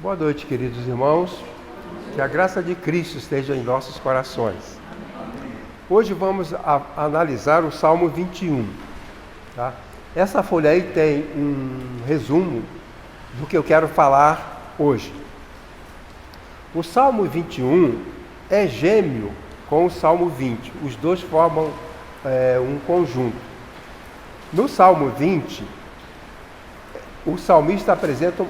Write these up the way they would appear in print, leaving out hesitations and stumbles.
Boa noite, queridos irmãos. Que a graça de Cristo esteja em nossos corações. Hoje vamos analisar o Salmo 21. Tá? Essa folha aí tem um resumo do que eu quero falar hoje. O Salmo 21 é gêmeo com o Salmo 20. Os dois formam um conjunto. No Salmo 20, o salmista apresenta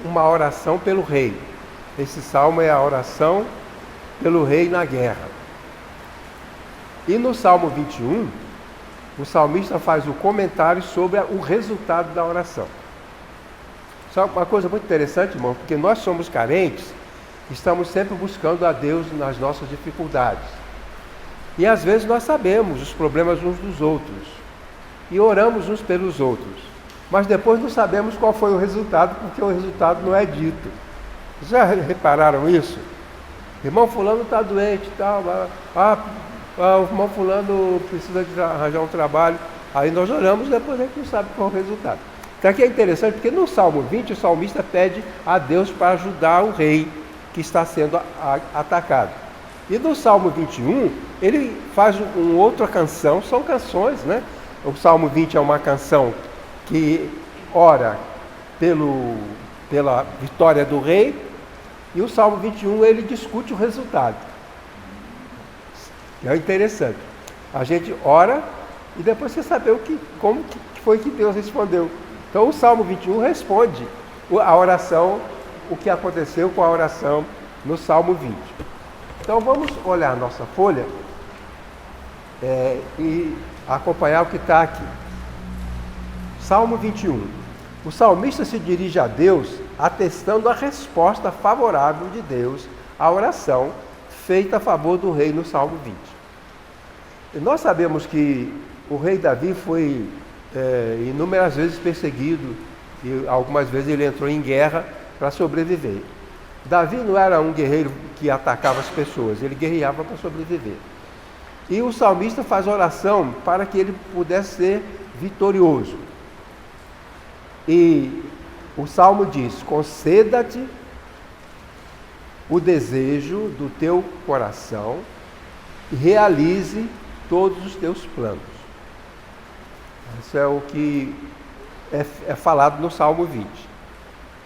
uma oração pelo rei. Esse salmo é a oração pelo rei na guerra. E no Salmo 21, o salmista faz o comentário sobre o resultado da oração. Sabe uma coisa muito interessante, irmão? Porque nós somos carentes, estamos sempre buscando a Deus nas nossas dificuldades. E às vezes nós sabemos os problemas uns dos outros. E oramos uns pelos outros. Mas depois não sabemos qual foi o resultado, porque o resultado não é dito. Já repararam isso? Irmão fulano está doente e tal. O irmão fulano precisa de arranjar um trabalho. Aí nós oramos, depois a gente não sabe qual é o resultado. Então aqui é interessante, porque no Salmo 20 o salmista pede a Deus para ajudar o rei que está sendo atacado. E no Salmo 21, ele faz uma outra canção, são canções, né? O Salmo 20 é uma canção que ora pela vitória do rei, e o Salmo 21 ele discute o resultado. É interessante. A gente ora e depois você saber como que foi que Deus respondeu. Então o Salmo 21 responde a oração, o que aconteceu com a oração no Salmo 20. Então vamos olhar nossa folha e acompanhar o que está aqui. Salmo 21. O salmista se dirige a Deus atestando a resposta favorável de Deus à oração feita a favor do rei no Salmo 20. E nós sabemos que o rei Davi foi inúmeras vezes perseguido e algumas vezes ele entrou em guerra para sobreviver. Davi não era um guerreiro que atacava as pessoas, ele guerreava para sobreviver. E o salmista faz oração para que ele pudesse ser vitorioso. E o Salmo diz: conceda-te o desejo do teu coração e realize todos os teus planos. Isso é o que é falado no Salmo 20.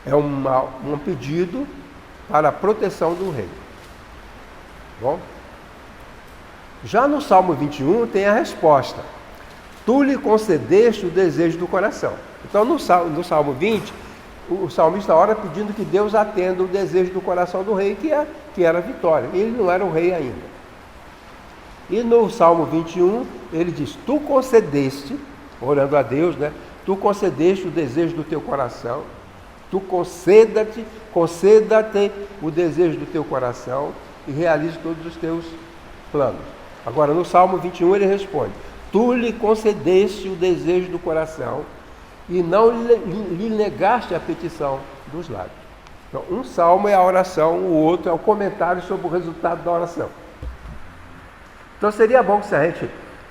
É um pedido para a proteção do rei. Bom? Já no Salmo 21 tem a resposta: tu lhe concedeste o desejo do coração. Então no Salmo 20, o salmista ora pedindo que Deus atenda o desejo do coração do rei, que era a vitória. Ele não era o rei ainda. E no Salmo 21, ele diz: tu concedeste, orando a Deus, né? Tu concedeste o desejo do teu coração, tu conceda-te o desejo do teu coração e realize todos os teus planos. Agora no Salmo 21 ele responde: tu lhe concedeste o desejo do coração e não lhe negaste a petição dos lábios. Então, um salmo é a oração, o outro é o comentário sobre o resultado da oração. Então seria bom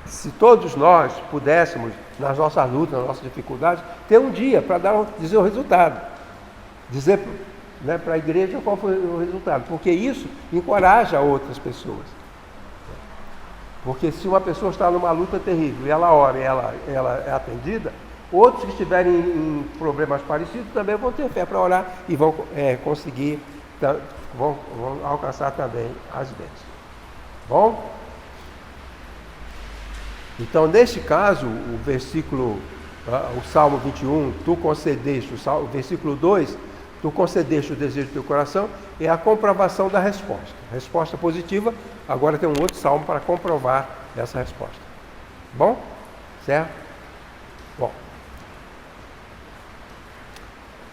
se todos nós pudéssemos, nas nossas lutas, nas nossas dificuldades, ter um dia para dizer o resultado. Dizer, né, para a igreja qual foi o resultado. Porque isso encoraja outras pessoas. Porque se uma pessoa está numa luta terrível e ela ora e ela é atendida, outros que estiverem em problemas parecidos também vão ter fé para orar e vão conseguir, vão alcançar também as bênçãos. Bom? Então, neste caso, o Salmo 21, tu concedeste, o versículo 2, tu concedeste o desejo do teu coração, é a comprovação da resposta. Resposta positiva, agora tem um outro salmo para comprovar essa resposta. Bom? Certo? Bom.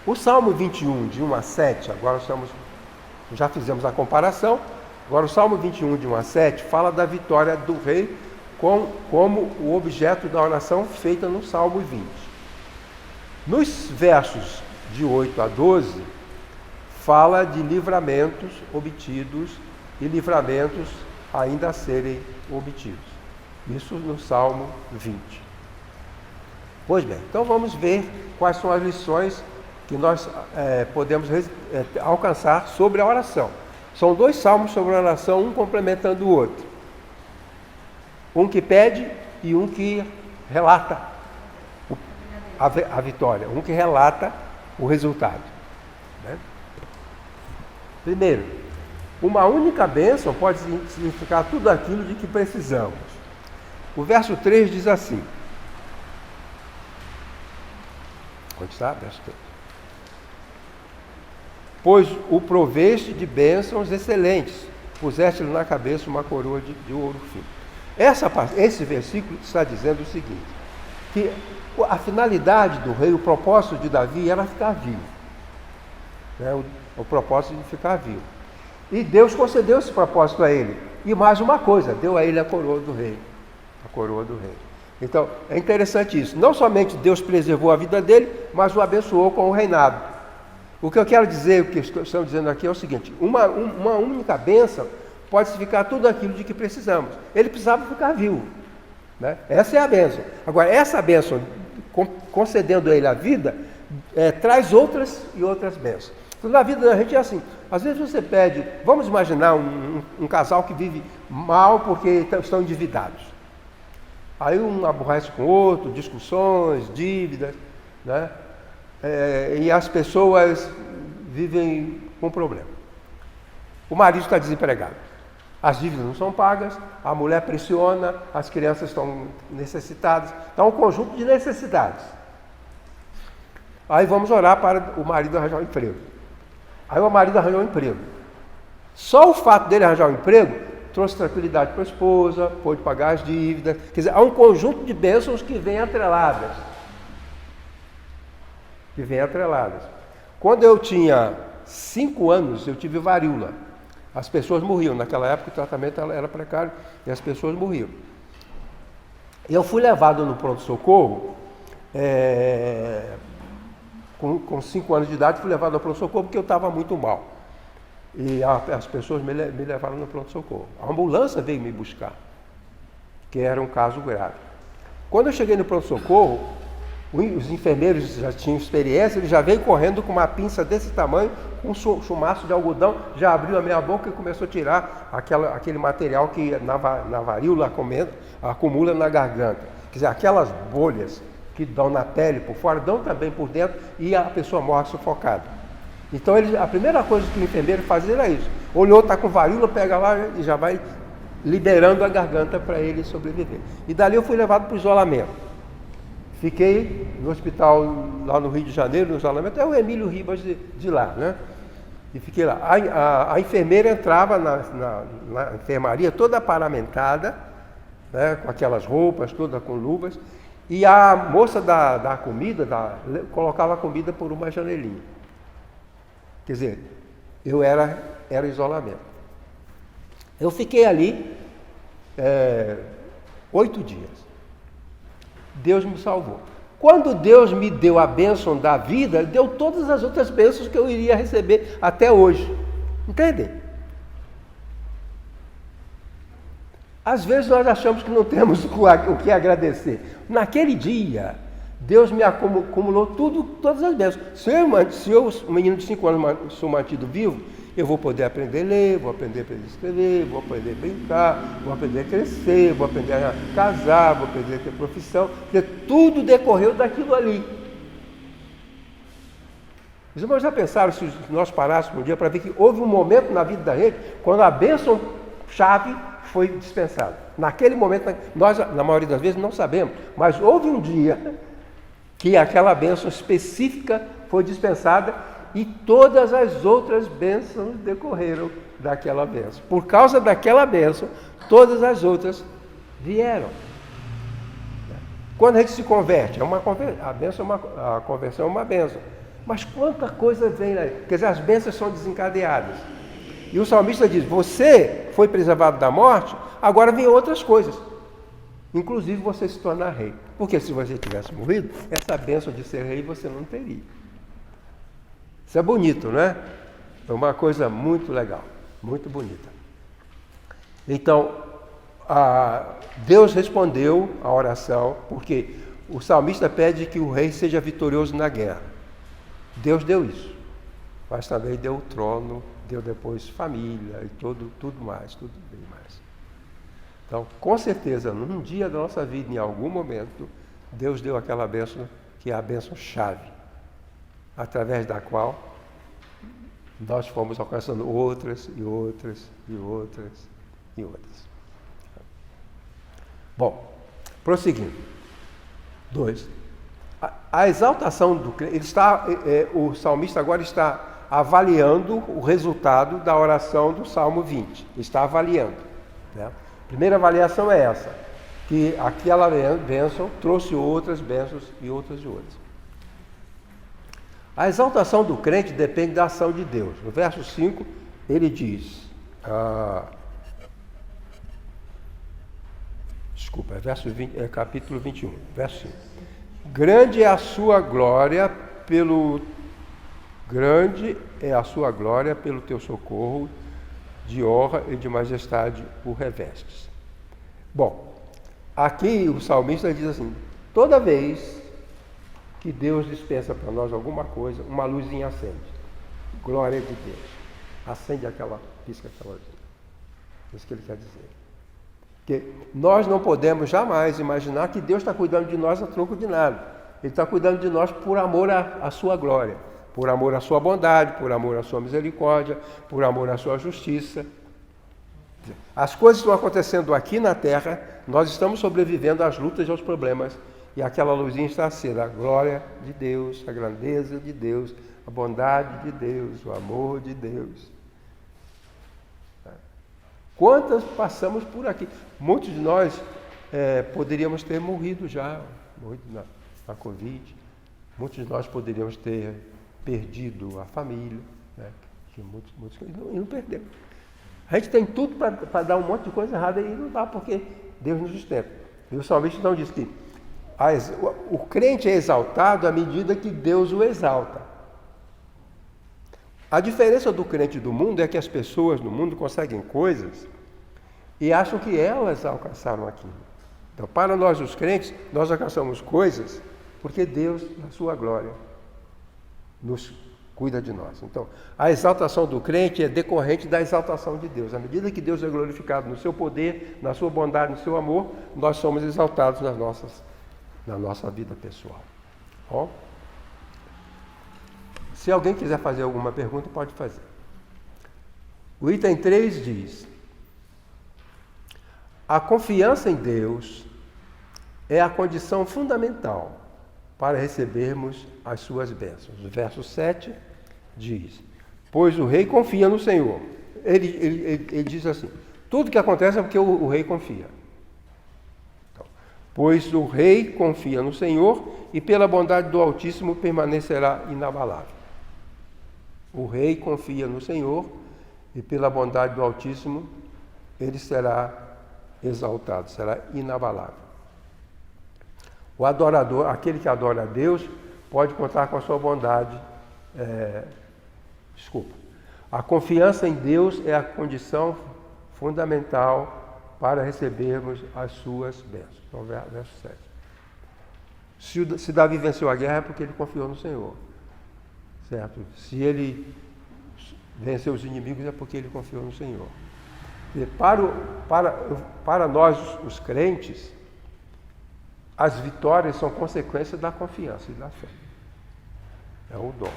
O Salmo 21, de 1 a 7, agora já fizemos a comparação, agora o Salmo 21, de 1 a 7, fala da vitória do rei como o objeto da oração feita no Salmo 20. Nos versos de 8 a 12, fala de livramentos obtidos e livramentos ainda a serem obtidos. Isso no Salmo 20. Pois bem, então vamos ver quais são as lições que nós podemos alcançar sobre a oração. São 2 salmos sobre a oração, um complementando o outro. Um que pede e um que relata a vitória, um que relata o resultado. Né? Primeiro, uma única bênção pode significar tudo aquilo de que precisamos. O verso 3 diz assim. Onde está? Verso 3. Pois o proveste de bênçãos excelentes, puseste-lhe na cabeça uma coroa de ouro fino. Esse versículo está dizendo o seguinte, que a finalidade do rei, o propósito de Davi era ficar vivo. Né? O propósito de ficar vivo. E Deus concedeu esse propósito a ele. E mais uma coisa, deu a ele a coroa do rei. A coroa do rei. Então, é interessante isso. Não somente Deus preservou a vida dele, mas o abençoou com o reinado. O que eu quero dizer, o que estamos dizendo aqui é o seguinte, uma única bênção pode significar tudo aquilo de que precisamos. Ele precisava ficar vivo. Né? Essa é a bênção. Agora, essa bênção, concedendo a ele a vida, traz outras e outras bênçãos. Então, na vida da gente é assim. Às vezes você pede, vamos imaginar um casal que vive mal porque estão endividados. Aí um aborrece com o outro, discussões, dívidas, né? E as pessoas vivem com problema. O marido está desempregado. As dívidas não são pagas, a mulher pressiona, as crianças estão necessitadas. Então, um conjunto de necessidades. Aí vamos orar para o marido arranjar um emprego. Aí o marido arranjou um emprego. Só o fato dele arranjar um emprego trouxe tranquilidade para a esposa, pôde pagar as dívidas. Quer dizer, há um conjunto de bênçãos que vêm atreladas. Quando eu tinha 5 anos, eu tive varíola. As pessoas morriam. Naquela época o tratamento era precário e as pessoas morriam. Eu fui levado no pronto-socorro, com 5 anos de idade, fui levado ao pronto-socorro porque eu estava muito mal. E as pessoas me levaram no pronto-socorro. A ambulância veio me buscar, que era um caso grave. Quando eu cheguei no pronto-socorro, os enfermeiros já tinham experiência, ele já veio correndo com uma pinça desse tamanho, com um chumaço de algodão, já abriu a minha boca e começou a tirar aquele material que na varíola acumula na garganta. Quer dizer, aquelas bolhas que dão na pele por fora, dão também por dentro e a pessoa morre sufocada. Então a primeira coisa que o enfermeiro fazia era isso. Olhou, está com varíola, pega lá e já vai liberando a garganta para ele sobreviver. E dali eu fui levado para o isolamento. Fiquei no hospital lá no Rio de Janeiro, no isolamento, é o Emílio Ribas de lá, né? E fiquei lá. A enfermeira entrava na enfermaria toda paramentada, né, com aquelas roupas, toda com luvas, e a moça da comida colocava a comida por uma janelinha. Quer dizer, eu era isolamento. Eu fiquei ali 8 dias. Deus me salvou. Quando Deus me deu a bênção da vida, deu todas as outras bênçãos que eu iria receber até hoje. Entendem? Às vezes nós achamos que não temos o que agradecer. Naquele dia, Deus me acumulou todas as bênçãos. Se eu, um menino de 5 anos, sou mantido vivo, eu vou poder aprender a ler, vou aprender a escrever, vou aprender a brincar, vou aprender a crescer, vou aprender a casar, vou aprender a ter profissão. Porque tudo decorreu daquilo ali. Os irmãos já pensaram, se nós parássemos um dia para ver que houve um momento na vida da gente, quando a bênção-chave foi dispensada. Naquele momento, nós, na maioria das vezes, não sabemos, mas houve um dia que aquela bênção específica foi dispensada e todas as outras bênçãos decorreram daquela bênção. Por causa daquela bênção, todas as outras vieram. Quando a gente se converte, a conversão é uma bênção. Mas quanta coisa vem aí? Quer dizer, as bênçãos são desencadeadas. E o salmista diz, você foi preservado da morte, agora vem outras coisas. Inclusive você se tornar rei. Porque se você tivesse morrido, essa bênção de ser rei você não teria. Isso é bonito, não é? É uma coisa muito legal, muito bonita. Então, Deus respondeu a oração, porque o salmista pede que o rei seja vitorioso na guerra. Deus deu isso, mas também deu o trono, deu depois família e tudo mais, tudo bem mais. Então, com certeza, num dia da nossa vida, em algum momento, Deus deu aquela bênção que é a bênção-chave, através da qual nós fomos alcançando outras e outras e outras e outras. Bom, prosseguindo. 2. A exaltação do crente, o salmista agora está avaliando o resultado da oração do Salmo 20. Está avaliando. Né? A primeira avaliação é essa, que aquela bênção trouxe outras bênçãos e outras e outras. A exaltação do crente depende da ação de Deus. No verso 5, ele diz... capítulo 21, verso 5. Grande é a sua glória pelo teu socorro, de honra e de majestade o revestes. Bom, aqui o salmista diz assim: toda vez que Deus dispensa para nós alguma coisa, uma luzinha acende. Glória de Deus. Acende pisca aquela luzinha. É isso que ele quer dizer. Porque nós não podemos jamais imaginar que Deus está cuidando de nós a troco de nada. Ele está cuidando de nós por amor à sua glória, por amor à sua bondade, por amor à sua misericórdia, por amor à sua justiça. As coisas estão acontecendo aqui na terra, nós estamos sobrevivendo às lutas e aos problemas, e aquela luzinha está acesa, a glória de Deus, a grandeza de Deus, a bondade de Deus, o amor de Deus. Quantas passamos por aqui? Muitos de nós poderíamos ter morrido já, na Covid. Muitos de nós poderíamos ter perdido a família, né? E não perdemos. A gente tem tudo para dar um monte de coisa errada e não dá, porque Deus nos sustenta. E o salmista então diz que o crente é exaltado à medida que Deus o exalta. A diferença do crente e do mundo é que as pessoas no mundo conseguem coisas e acham que elas alcançaram aquilo. Então, para nós os crentes, nós alcançamos coisas porque Deus, na sua glória, nos cuida de nós. Então, a exaltação do crente é decorrente da exaltação de Deus. À medida que Deus é glorificado no seu poder, na sua bondade, no seu amor, nós somos exaltados na nossa vida pessoal. Bom? Se alguém quiser fazer alguma pergunta, pode fazer. O item 3 diz: a confiança em Deus é a condição fundamental para recebermos as suas bênçãos. O verso 7 diz: pois o rei confia no Senhor. Ele diz assim: tudo que acontece é porque o rei confia. Então, pois o rei confia no Senhor e pela bondade do Altíssimo permanecerá inabalável. O rei confia no Senhor e pela bondade do Altíssimo ele será exaltado, será inabalável. O adorador, aquele que adora a Deus, pode contar com a sua bondade. A confiança em Deus é a condição fundamental para recebermos as suas bênçãos. Então, verso 7. Se Davi venceu a guerra é porque ele confiou no Senhor. Certo? Se ele venceu os inimigos é porque ele confiou no Senhor. E para nós, os crentes, as vitórias são consequência da confiança e da fé. É o dom.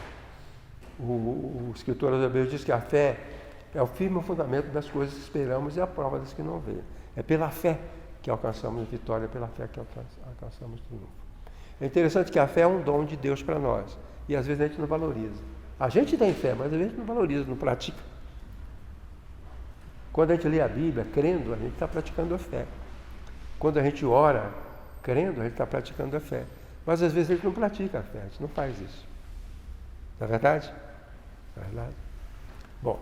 O escritor aos Hebreus diz que a fé é o firme fundamento das coisas que esperamos e a prova das que não vê. É pela fé que alcançamos vitória, é pela fé que alcançamos triunfo. É interessante que a fé é um dom de Deus para nós. E às vezes a gente não valoriza. A gente tem fé, mas às vezes não valoriza, não pratica. Quando a gente lê a Bíblia, crendo, a gente está praticando a fé. Quando a gente ora, crendo, a gente está praticando a fé. Mas às vezes a gente não pratica a fé, a gente não faz isso. Não é verdade? Não é verdade? Bom,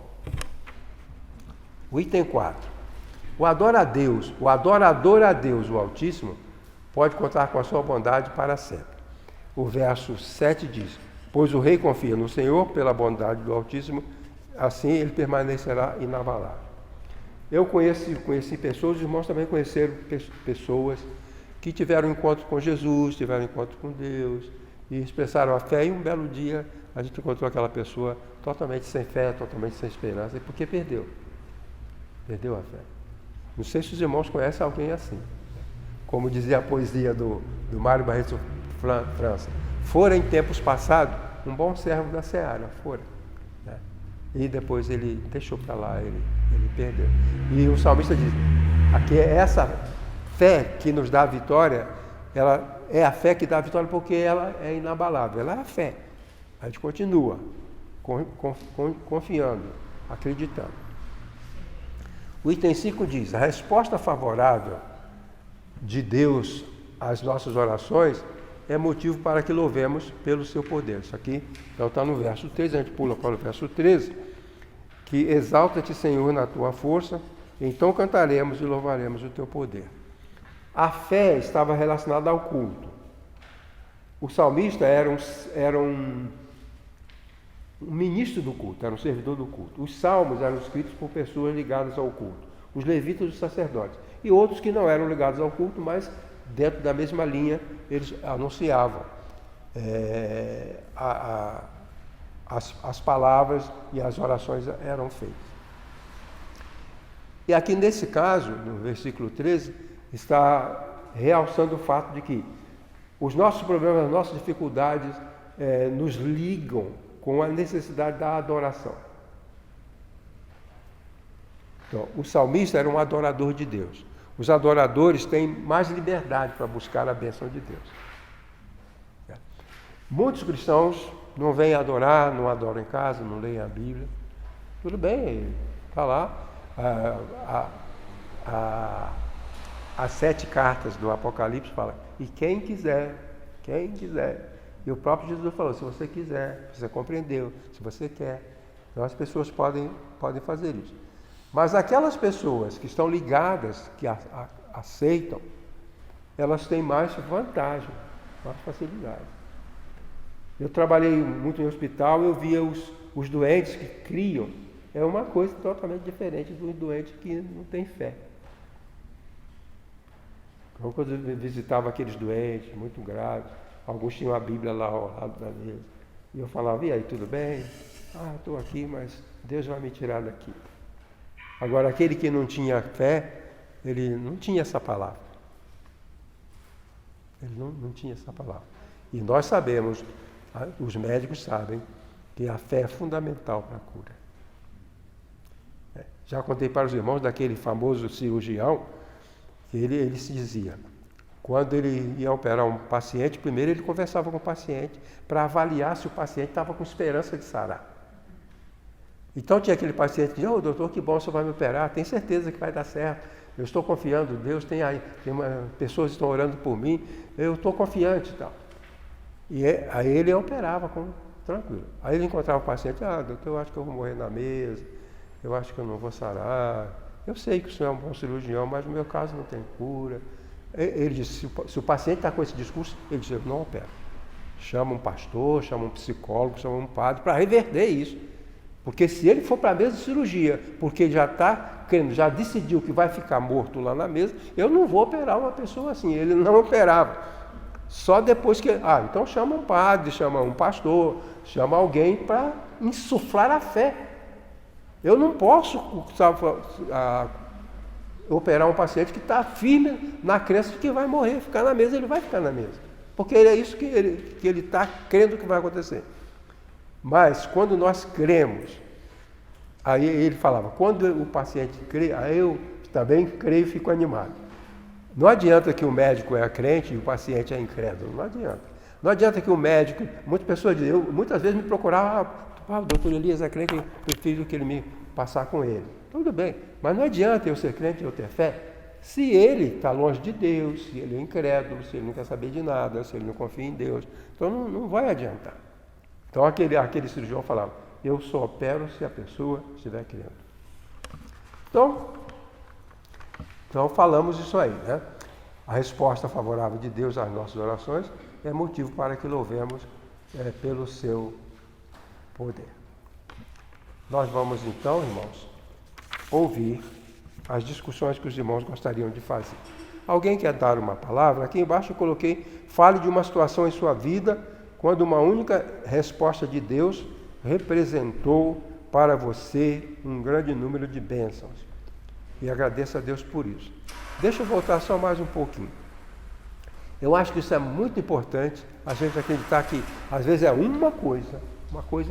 o item 4. O adorador a Deus, o Altíssimo, pode contar com a sua bondade para sempre. O verso 7 diz: pois o rei confia no Senhor pela bondade do Altíssimo, assim ele permanecerá inabalável. Eu conheci pessoas, os irmãos também conheceram pessoas que tiveram encontro com Jesus, tiveram encontro com Deus, e expressaram a fé, e um belo dia a gente encontrou aquela pessoa totalmente sem fé, totalmente sem esperança, e porque perdeu a fé. Não sei se os irmãos conhecem alguém assim. Como dizia a poesia do Mário Barreto França, fora em tempos passados um bom servo da seara, fora. Né? E depois ele deixou para lá, ele perdeu. E o salmista diz, aqui essa fé que nos dá a vitória, ela é a fé que dá a vitória porque ela é inabalável, ela é a fé. A gente continua confiando, acreditando. O item 5 diz, a resposta favorável de Deus às nossas orações é motivo para que louvemos pelo seu poder. Isso aqui então está no verso 13, a gente pula para o verso 13, que exalta-te, Senhor, na tua força, então cantaremos e louvaremos o teu poder. A fé estava relacionada ao culto. O salmista era um ministro do culto, era um servidor do culto. Os salmos eram escritos por pessoas ligadas ao culto. Os levitas e os sacerdotes. E outros que não eram ligados ao culto, mas dentro da mesma linha eles anunciavam as palavras e as orações eram feitas. E aqui nesse caso, no versículo 13, está realçando o fato de que os nossos problemas, as nossas dificuldades nos ligam com a necessidade da adoração. Então, o salmista era um adorador de Deus. Os adoradores têm mais liberdade para buscar a bênção de Deus. Muitos cristãos não vêm adorar, não adoram em casa, não leem a Bíblia. Tudo bem, está lá. As 7 cartas do Apocalipse falam, e quem quiser, e o próprio Jesus falou, se você quiser, se você compreendeu, se você quer, então as pessoas podem fazer isso. Mas aquelas pessoas que estão ligadas, que aceitam, elas têm mais vantagem, mais facilidade. Eu trabalhei muito em hospital, eu via os doentes que criam, é uma coisa totalmente diferente dos doentes que não têm fé. Então, quando eu visitava aqueles doentes muito graves, alguns tinham a Bíblia lá ao lado da mesa, e eu falava, e aí, tudo bem? Estou aqui, mas Deus vai me tirar daqui. Agora, aquele que não tinha fé, ele não tinha essa palavra. Ele não tinha essa palavra. E nós sabemos, os médicos sabem, que a fé é fundamental para a cura. Já contei para os irmãos daquele famoso cirurgião, que ele se dizia, quando ele ia operar um paciente, primeiro ele conversava com o paciente para avaliar se o paciente estava com esperança de sarar. Então tinha aquele paciente que dizia, doutor, que bom, o senhor vai me operar, tem certeza que vai dar certo, eu estou confiando, Deus pessoas estão orando por mim, eu estou confiante e tal. E aí ele operava tranquilo. Aí ele encontrava o paciente, doutor, eu acho que eu vou morrer na mesa, eu acho que eu não vou sarar, eu sei que o senhor é um bom cirurgião, mas no meu caso não tem cura. Ele disse, se o paciente está com esse discurso, ele disse, eu não opero. Chama um pastor, chama um psicólogo, chama um padre para reverter isso. Porque se ele for para a mesa de cirurgia, porque ele já está crendo, já decidiu que vai ficar morto lá na mesa, eu não vou operar uma pessoa assim. Ele não operava. Só depois que... então chama um padre, chama um pastor, chama alguém para insuflar a fé. Eu não posso operar um paciente que está firme na crença de que vai morrer, ficar na mesa, ele vai ficar na mesa. Porque é isso que ele está crendo que vai acontecer. Mas quando nós cremos, aí ele falava, quando o paciente crê, aí eu também creio e fico animado. Não adianta que o médico é crente e o paciente é incrédulo, não adianta. Não adianta que o médico, muitas pessoas dizem, muitas vezes me procuravam, o doutor Elias é crente, eu prefiro que ele me passar com ele. Tudo bem, mas não adianta eu ser crente e eu ter fé, se ele está longe de Deus, se ele é incrédulo, se ele não quer saber de nada, se ele não confia em Deus, então não vai adiantar. Então aquele cirurgião falava, eu só opero se a pessoa estiver crendo. Então falamos isso aí, né? A resposta favorável de Deus às nossas orações é motivo para que louvemos pelo seu poder. Nós vamos então, irmãos, ouvir as discussões que os irmãos gostariam de fazer. Alguém quer dar uma palavra? Aqui embaixo eu coloquei, fale de uma situação em sua vida quando uma única resposta de Deus representou para você um grande número de bênçãos. E agradeço a Deus por isso. Deixa eu voltar só mais um pouquinho. Eu acho que isso é muito importante, a gente acreditar que às vezes é uma coisa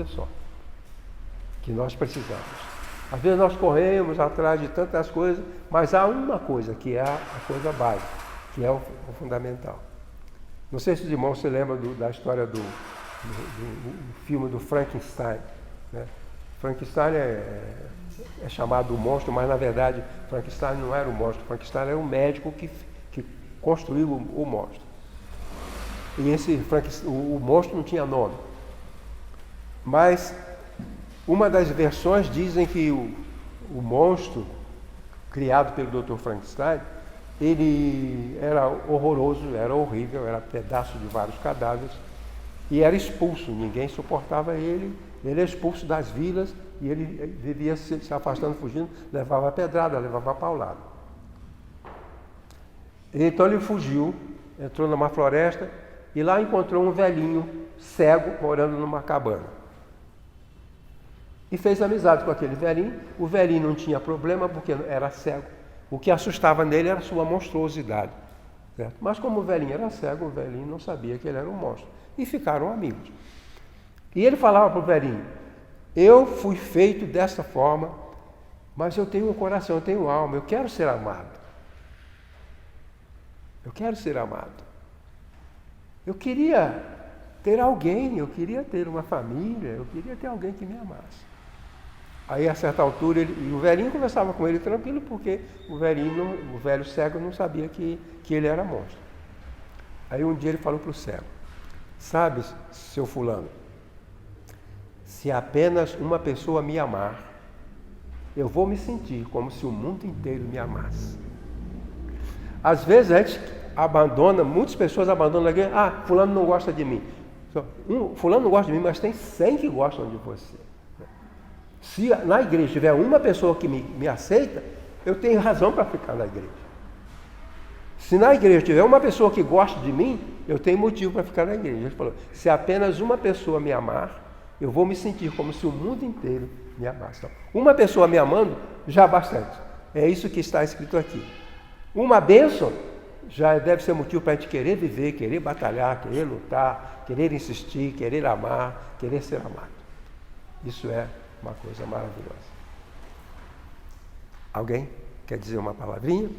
só, que nós precisamos. Às vezes nós corremos atrás de tantas coisas, mas há uma coisa que é a coisa básica, que é o fundamental. Não sei se os irmãos se lembram da história do filme do Frankenstein, né? Frankenstein é chamado o monstro, mas na verdade Frankenstein não era o monstro, Frankenstein era um médico que construiu o monstro. E o monstro não tinha nome. Mas uma das versões dizem que o monstro criado pelo Dr. Frankenstein, ele era horroroso, era horrível, era pedaço de vários cadáveres e era expulso, ninguém suportava ele é expulso das vilas e ele vivia se afastando, fugindo, levava pedrada, levava paulada. Então ele fugiu, entrou numa floresta e lá encontrou um velhinho cego morando numa cabana. E fez amizade com aquele velhinho. O velhinho não tinha problema porque era cego. O que assustava nele era a sua monstruosidade. Certo? Mas como o velhinho era cego, o velhinho não sabia que ele era um monstro. E ficaram amigos. E ele falava para o velhinho: eu fui feito dessa forma, mas eu tenho um coração, eu tenho alma, eu quero ser amado. Eu quero ser amado. Eu queria ter alguém, eu queria ter uma família, eu queria ter alguém que me amasse. Aí a certa altura, o velhinho conversava com ele tranquilo, porque o velho cego não sabia que ele era monstro. Aí um dia ele falou para o cego: sabe, seu fulano, se apenas uma pessoa me amar, eu vou me sentir como se o mundo inteiro me amasse. Às vezes a gente abandona, muitas pessoas abandonam a igreja. Ah, fulano não gosta de mim. Fulano não gosta de mim, mas tem 100 que gostam de você. Se na igreja tiver uma pessoa que me aceita, eu tenho razão para ficar na igreja. Se na igreja tiver uma pessoa que gosta de mim, eu tenho motivo para ficar na igreja. Ele falou: se apenas uma pessoa me amar, eu vou me sentir como se o mundo inteiro me amasse. Então, uma pessoa me amando, já bastante. É isso que está escrito aqui. Uma bênção já deve ser motivo para a gente querer viver, querer batalhar, querer lutar, querer insistir, querer amar, querer ser amado. Isso é uma coisa maravilhosa. Alguém quer dizer uma palavrinha?